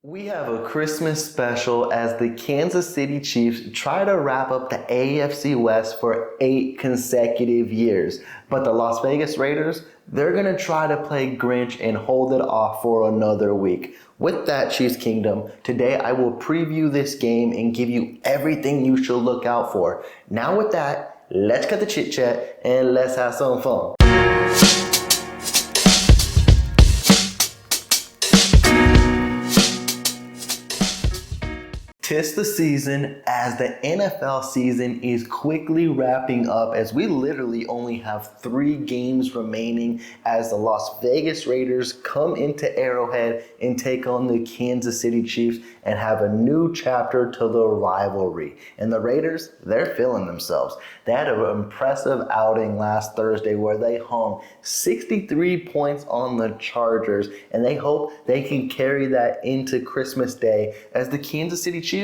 We have a Christmas special as the Kansas City Chiefs try to wrap up the AFC West for 8 consecutive years. But the Las Vegas Raiders, they're going to try to play Grinch and hold it off for another week. With that, Chiefs Kingdom, today I will preview this game and give you everything you should look out for. Now with that, let's cut the chit chat and let's have some fun. 'Tis the season as the NFL season is quickly wrapping up as we literally only have 3 games remaining as the Las Vegas Raiders come into Arrowhead and take on the Kansas City Chiefs and have a new chapter to the rivalry. And the Raiders, they're feeling themselves. They had an impressive outing last Thursday where they hung 63 points on the Chargers, and they hope they can carry that into Christmas Day as the Kansas City Chiefs,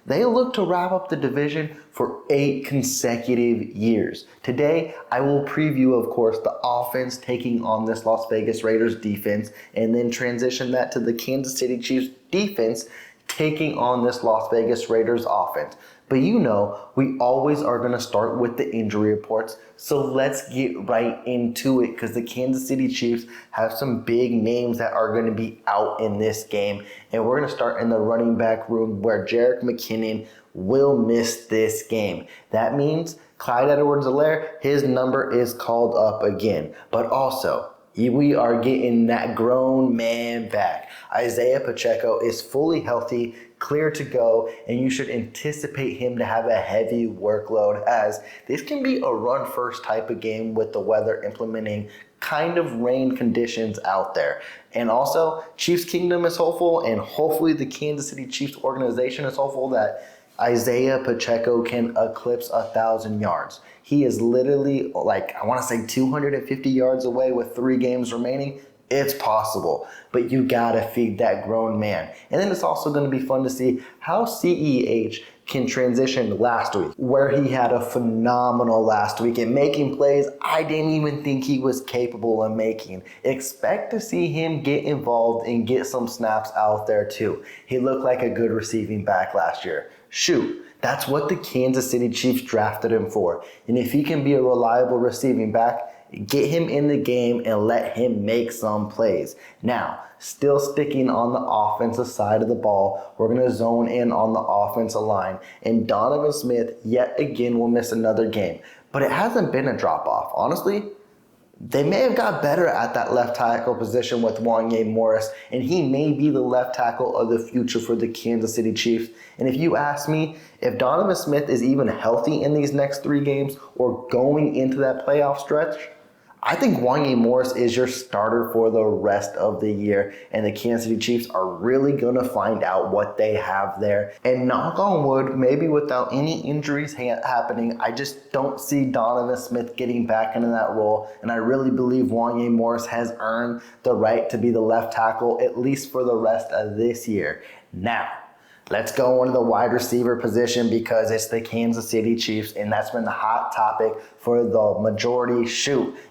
they look to wrap up the division for 8 consecutive years. Today, I will preview, of course, the offense taking on this Las Vegas Raiders defense, and then transition that to the Kansas City Chiefs defense taking on this Las Vegas Raiders offense. But you know, we always are going to start with the injury reports. So let's get right into it because the Kansas City Chiefs have some big names that are going to be out in this game. And we're going to start in the running back room where Jerick McKinnon will miss this game. That means Clyde Edwards-Helaire, his number is called up again. But also, we are getting that grown man back. Isaiah Pacheco is fully healthy, clear to go, and you should anticipate him to have a heavy workload as this can be a run-first type of game with the weather implementing kind of rain conditions out there. And also, Chiefs Kingdom is hopeful, and hopefully the Kansas City Chiefs organization is hopeful that Isaiah Pacheco can eclipse 1,000 yards. He is literally, I want to say 250 yards away with 3 games remaining. It's possible, but you gotta feed that grown man. And then it's also going to be fun to see how CEH can transition last week, where he had a phenomenal last week and making plays I didn't even think he was capable of making. Expect to see him get involved and get some snaps out there too. He looked like a good receiving back last year. Shoot, that's what the Kansas City Chiefs drafted him for. And if he can be a reliable receiving back, get him in the game and let him make some plays. Now, still sticking on the offensive side of the ball, we're going to zone in on the offensive line. And Donovan Smith, yet again, will miss another game. But it hasn't been a drop-off. Honestly, they may have got better at that left tackle position with Wanya Morris, and he may be the left tackle of the future for the Kansas City Chiefs. And if you ask me, if Donovan Smith is even healthy in these next 3 games or going into that playoff stretch, I think Wanya Morris is your starter for the rest of the year, and the Kansas City Chiefs are really going to find out what they have there. And knock on wood, maybe without any injuries happening, I just don't see Donovan Smith getting back into that role, and I really believe Wanya Morris has earned the right to be the left tackle, at least for the rest of this year. Now, let's go into the wide receiver position because it's the Kansas City Chiefs, and that's been the hot topic for the majority,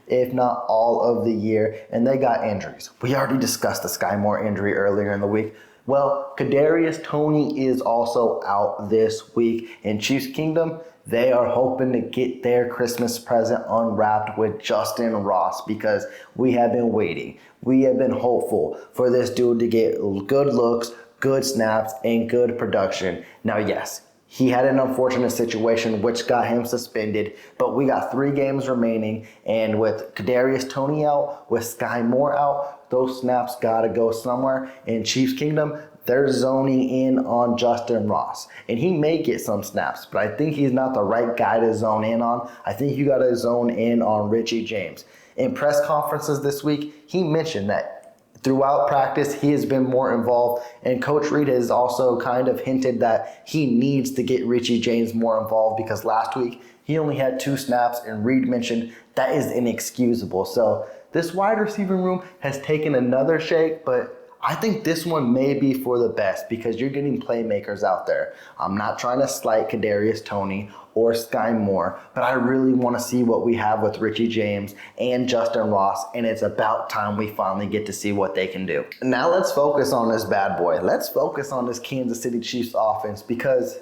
if not all of the year, and they got injuries. We already discussed the Sky Moore injury earlier in the week. Well, Kadarius Toney is also out this week, and Chiefs Kingdom, they are hoping to get their Christmas present unwrapped with Justin Ross because we have been waiting. We have been hopeful for this dude to get good looks, good snaps, and good production. Now, yes, he had an unfortunate situation which got him suspended, but we got 3 games remaining, and with Kadarius Toney out, with Sky Moore out, those snaps gotta go somewhere. In Chiefs Kingdom, they're zoning in on Justin Ross, and he may get some snaps, but I think he's not the right guy to zone in on. I think you gotta zone in on Richie James. In press conferences this week, he mentioned that throughout practice, he has been more involved, and Coach Reed has also kind of hinted that he needs to get Richie James more involved because last week he only had 2 snaps, and Reed mentioned that is inexcusable. So this wide receiving room has taken another shake, but I think this one may be for the best because you're getting playmakers out there. I'm not trying to slight Kadarius Toney or Sky Moore, but I really want to see what we have with Richie James and Justin Ross, and it's about time we finally get to see what they can do. Now let's focus on this bad boy. Let's focus on this Kansas City Chiefs offense because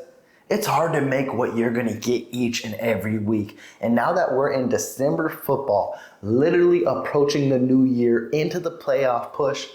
it's hard to make what you're going to get each and every week. And now that we're in December football, literally approaching the new year into the playoff push,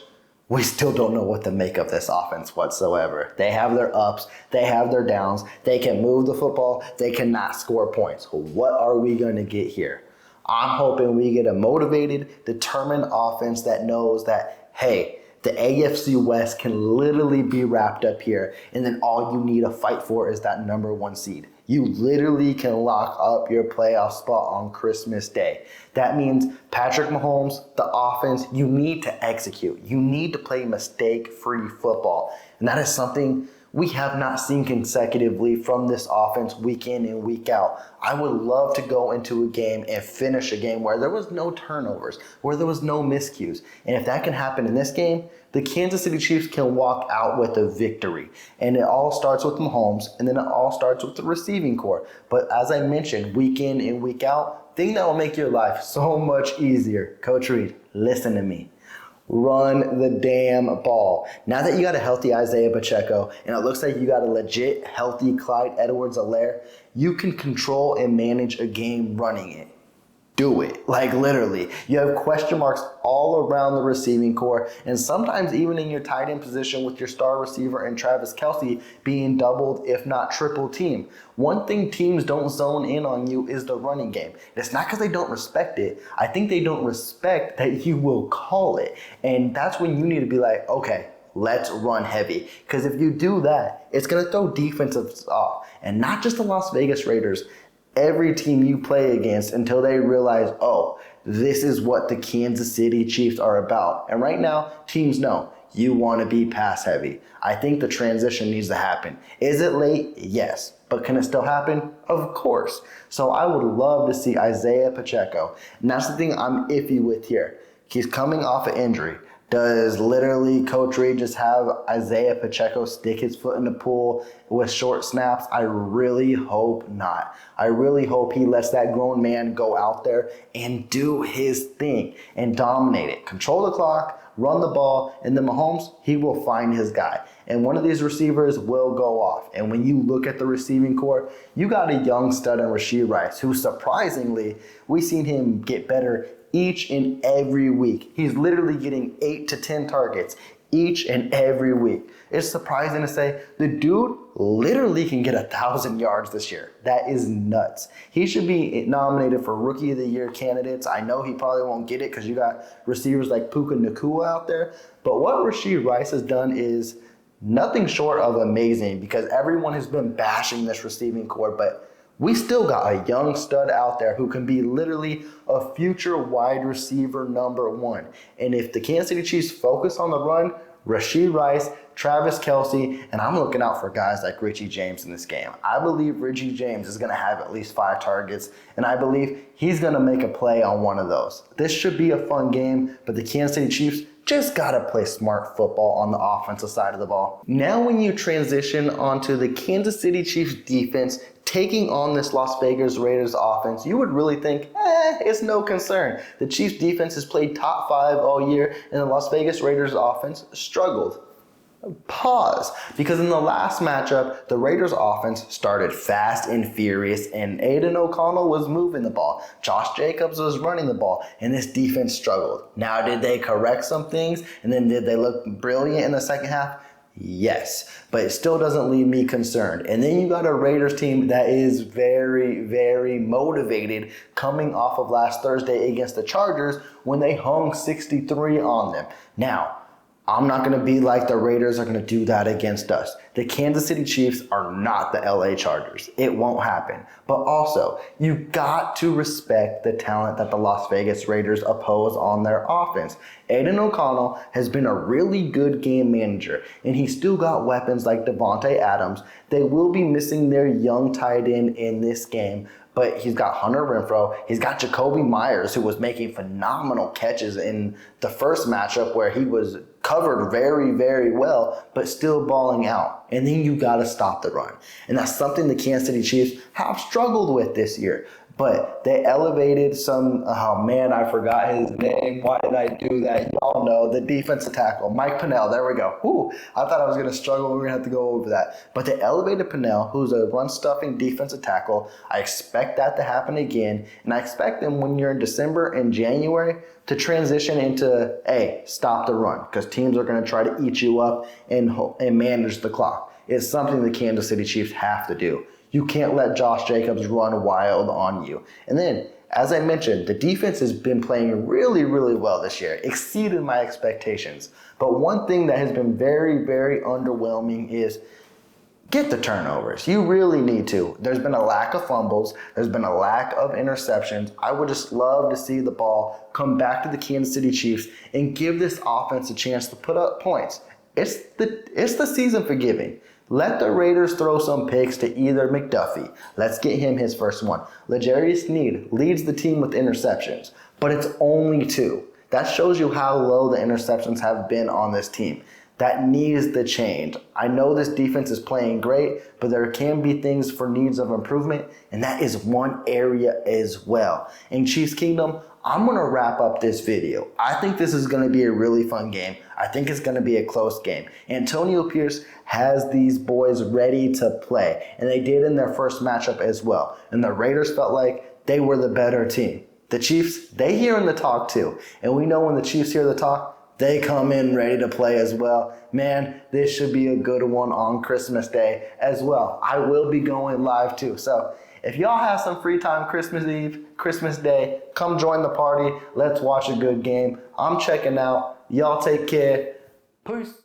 we still don't know what to make of this offense whatsoever. They have their ups, they have their downs, they can move the football, they cannot score points. What are we going to get here? I'm hoping we get a motivated, determined offense that knows that, hey, the AFC West can literally be wrapped up here, and then all you need to fight for is that number 1 seed. You literally can lock up your playoff spot on Christmas Day. That means Patrick Mahomes, the offense, you need to execute. You need to play mistake-free football. And that is something we have not seen consecutively from this offense week in and week out. I would love to go into a game and finish a game where there was no turnovers, where there was no miscues. And if that can happen in this game, the Kansas City Chiefs can walk out with a victory. And it all starts with Mahomes, and then it all starts with the receiving core. But as I mentioned, week in and week out, thing that will make your life so much easier. Coach Reed, listen to me. Run the damn ball. Now that you got a healthy Isaiah Pacheco and it looks like you got a legit healthy Clyde Edwards-Helaire, you can control and manage a game running it. Do it. Like literally. You have question marks all around the receiving core and sometimes even in your tight end position with your star receiver and Travis Kelce being doubled if not triple team. One thing teams don't zone in on you is the running game. It's not because they don't respect it. I think they don't respect that you will call it. And that's when you need to be like, okay, let's run heavy. Because if you do that, it's going to throw defensives off. And not just the Las Vegas Raiders. Every team you play against until they realize, oh, this is what the Kansas City Chiefs are about. And right now, teams know you want to be pass heavy. I think the transition needs to happen. Is it late? Yes. But can it still happen? Of course. So I would love to see Isaiah Pacheco. And that's the thing I'm iffy with here. He's coming off an injury. Does literally Coach Reed just have Isaiah Pacheco stick his foot in the pool with short snaps? I really hope not. I really hope he lets that grown man go out there and do his thing and dominate it. Control the clock, run the ball, and then Mahomes, he will find his guy. And one of these receivers will go off. And when you look at the receiving core, you got a young stud in Rashee Rice, who surprisingly, we've seen him get better each and every week. He's literally getting 8 to 10 targets each and every week. It's surprising to say the dude literally can get 1,000 yards this year. That is nuts. He should be nominated for Rookie of the Year candidates. I know he probably won't get it because you got receivers like Puka Nacua out there. But what Rashee Rice has done is nothing short of amazing because everyone has been bashing this receiving core, but we still got a young stud out there who can be literally a future wide receiver number 1. And if the Kansas City Chiefs focus on the run, Rashee Rice, Travis Kelce, and I'm looking out for guys like Richie James in this game. I believe Richie James is going to have at least 5 targets, and I believe he's going to make a play on one of those. This should be a fun game, but the Kansas City Chiefs just got to play smart football on the offensive side of the ball. Now when you transition onto the Kansas City Chiefs defense taking on this Las Vegas Raiders offense, you would really think, it's no concern. The Chiefs defense has played top 5 all year, and the Las Vegas Raiders offense struggled. Pause. Because in the last matchup, the Raiders offense started fast and furious, and Aiden O'Connell was moving the ball. Josh Jacobs was running the ball, and this defense struggled. Now, did they correct some things, and then did they look brilliant in the second half? Yes, but it still doesn't leave me concerned. And then you got a Raiders team that is very, very motivated coming off of last Thursday against the Chargers when they hung 63 on them. Now, I'm not going to be like the Raiders are going to do that against us. The Kansas City Chiefs are not the LA Chargers. It won't happen. But also, you got to respect the talent that the Las Vegas Raiders oppose on their offense. Aiden O'Connell has been a really good game manager, and he's still got weapons like Devontae Adams. They will be missing their young tight end in this game, but he's got Hunter Renfrow. He's got Jacoby Myers, who was making phenomenal catches in the first matchup where he was covered very, very well, but still balling out. And then you got to stop the run. And that's something the Kansas City Chiefs have struggled with this year. But they elevated oh man, I forgot his name. Why did I do that? Y'all know, the defensive tackle, Mike Pennell. There we go. Whew, I thought I was going to struggle. We're going to have to go over that. But they elevated Pennell, who's a run-stuffing defensive tackle. I expect that to happen again. And I expect them when you're in December and January to transition into, hey, stop the run. Because teams are going to try to eat you up and manage the clock. It's something the Kansas City Chiefs have to do. You can't let Josh Jacobs run wild on you. And then, as I mentioned, the defense has been playing really, really well this year, exceeded my expectations. But one thing that has been very, very underwhelming is get the turnovers. You really need to. There's been a lack of fumbles. There's been a lack of interceptions. I would just love to see the ball come back to the Kansas City Chiefs and give this offense a chance to put up points. It's the season for giving. Let the Raiders throw some picks to either McDuffie. Let's get him his first one. L'Jarius Sneed leads the team with interceptions, but it's only 2. That shows you how low the interceptions have been on this team. That needs to change. I know this defense is playing great, but there can be things for needs of improvement, and that is one area as well. In Chiefs Kingdom, I'm going to wrap up this video. I think this is going to be a really fun game. I think it's going to be a close game. Antonio Pierce has these boys ready to play, and they did in their first matchup as well. And the Raiders felt like they were the better team. The Chiefs, they hearing the talk too. And we know when the Chiefs hear the talk, they come in ready to play as well. Man, this should be a good one on Christmas Day as well. I will be going live too. So if y'all have some free time Christmas Eve, Christmas Day, come join the party. Let's watch a good game. I'm checking out. Y'all take care. Peace.